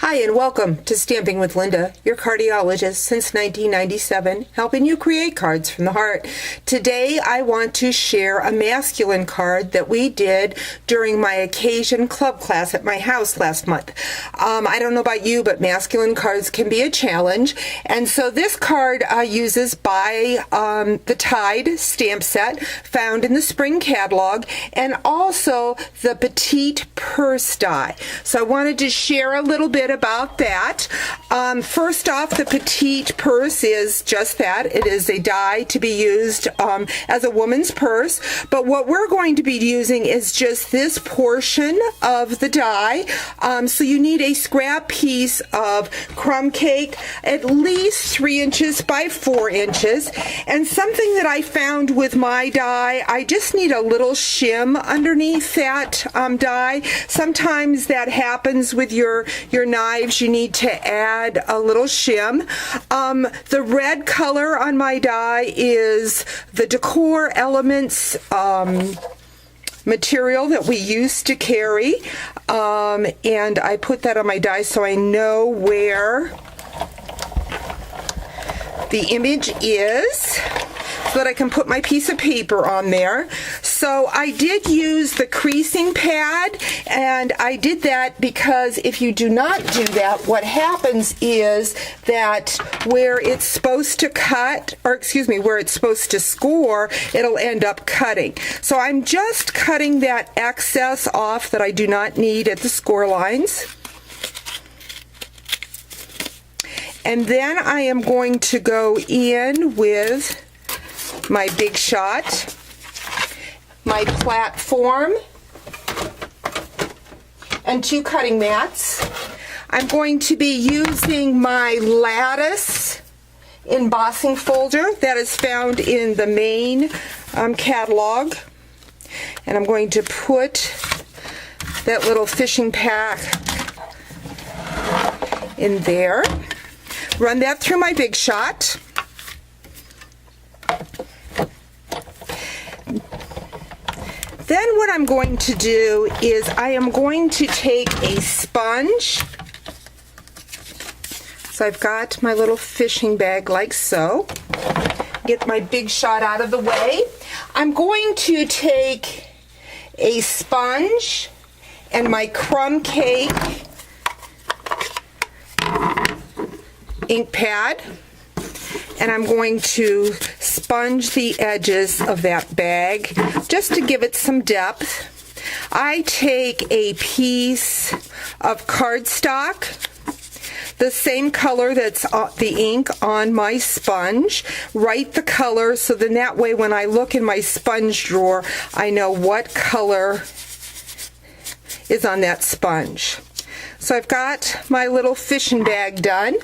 Hi and welcome to Stamping with Linda, your cardiologist since 1997, helping you create cards from the heart. Today I want to share a masculine card that we did during my occasion club class at my house last month. I don't know about you, but masculine cards can be a challenge. And so this card uses by the Tide stamp set found in the spring catalog and also the Petite purse die. So I wanted to share a little bit about that. First off, the Petite purse is just that. It is a die to be used as a woman's purse, but what we're going to be using is just this portion of the die. So you need a scrap piece of crumb cake, at least 3 inches by 4 inches, and something that I found with my die, I just need a little shim underneath that die. Sometimes that happens with your knives. You need to add a little shim. The red color on my die is the Decor Elements material that we used to carry, and I put that on my die so I know where the image is, so that I can put my piece of paper on there. So I did use the creasing pad, and I did that because if you do not do that, what happens is that where it's supposed to cut, or excuse me, where it's supposed to score, it'll end up cutting. So I'm just cutting that excess off that I do not need at the score lines. And then I am going to go in with my Big Shot, my platform, and 2 cutting mats. I'm going to be using my lattice embossing folder that is found in the main catalog, and I'm going to put that little fishing pack in there. Run that through my Big Shot. Then what I'm going to do is I am going to take a sponge. So I've got my little fishing bag like so. Get my Big Shot out of the way. I'm going to take a sponge and my crumb cake ink pad, and I'm going to sponge the edges of that bag just to give it some depth. I take a piece of cardstock, the same color that's the ink on my sponge. Write the color so then that way when I look in my sponge drawer, I know what color is on that sponge. So I've got my little fishing bag done.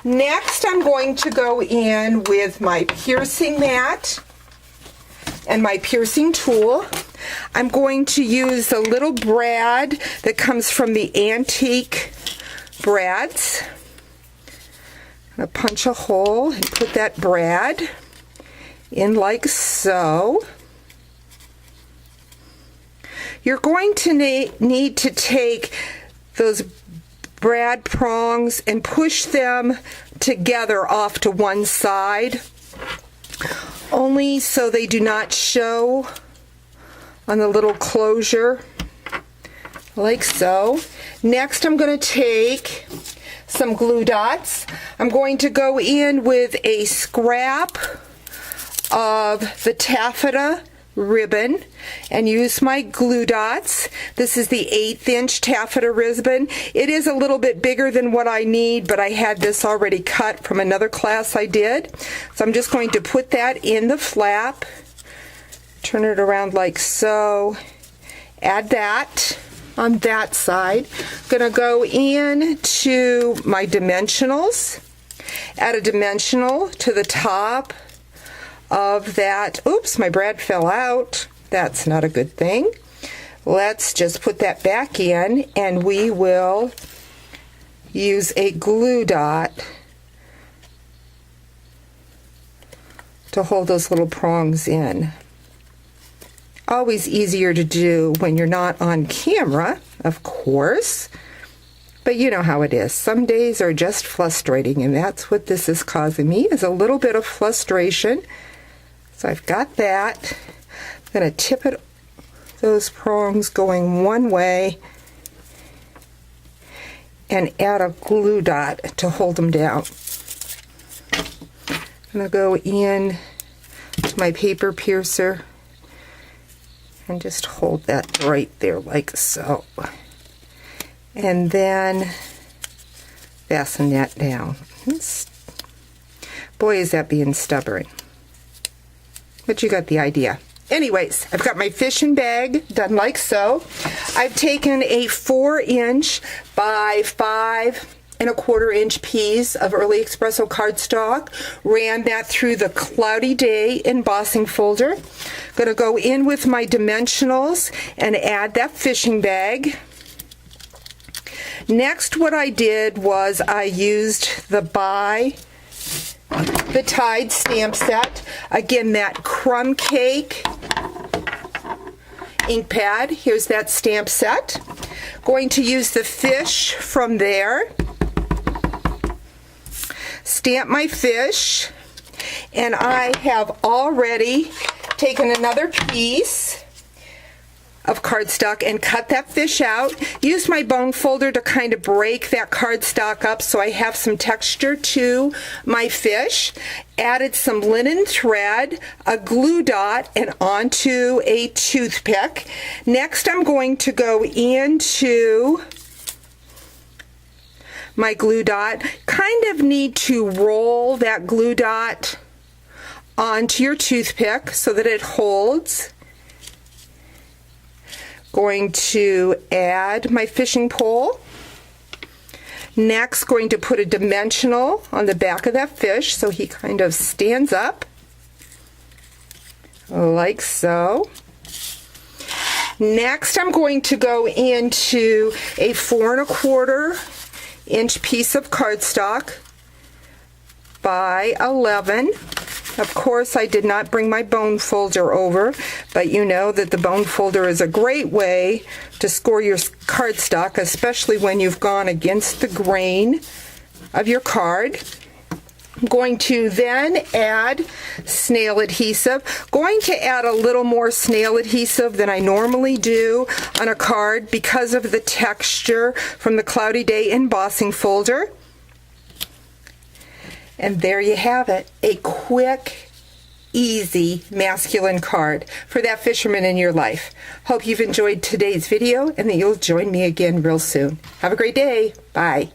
Next, I'm going to go in with my piercing mat and my piercing tool. I'm going to use a little brad that comes from the antique brads. I'm going to punch a hole and put that brad in like so. You're going to need to take those brad prongs and push them together off to one side, only so they do not show on the little closure, like so. Next, I'm going to take some glue dots. I'm going to go in with a scrap of the taffeta ribbon and use my glue dots. This is the 1/8 inch taffeta ribbon. It is a little bit bigger than what I need, but I had this already cut from another class I did. So I'm just going to put that in the flap, turn it around like so, add that on that side. I'm going to go in to my dimensionals, add a dimensional to the top of that. Oops, my brad fell out. That's not a good thing. Let's just put that back in, and we will use a glue dot to hold those little prongs in. Always easier to do when you're not on camera, of course, But you know how it is. Some days are just frustrating, and that's what this is causing me, is a little bit of frustration. So I've got that. I'm going to tip it, those prongs going one way, and add a glue dot to hold them down. I'm going to go in to my paper piercer and just hold that right there like so. And then fasten that down. Boy, is that being stubborn. But you got the idea. Anyways, I've got my fishing bag done like so. I've taken a 4-inch by 5 1/4 inch piece of early espresso cardstock, ran that through the Cloudy Day embossing folder. Going to go in with my dimensionals and add that fishing bag. Next, what I did was I used the Petite stamp set. Again, that crumb cake ink pad. Here's that stamp set. Going to use the fish from there. Stamp my fish. And I have already taken another piece of cardstock and cut that fish out. Use my bone folder to kind of break that cardstock up so I have some texture to my fish. Added some linen thread, a glue dot, and onto a toothpick. Next, I'm going to go into my glue dot. Kind of need to roll that glue dot onto your toothpick so that it holds. Going to add my fishing pole. Next, going to put a dimensional on the back of that fish so he kind of stands up like so. Next, I'm going to go into a 4 1/4 inch piece of cardstock by 11. Of course, I did not bring my bone folder over, but you know that the bone folder is a great way to score your cardstock, especially when you've gone against the grain of your card. I'm going to then add snail adhesive. Going to add a little more snail adhesive than I normally do on a card because of the texture from the Cloudy Day embossing folder. And there you have it, a quick, easy masculine card for that fisherman in your life. Hope you've enjoyed today's video and that you'll join me again real soon. Have a great day. Bye.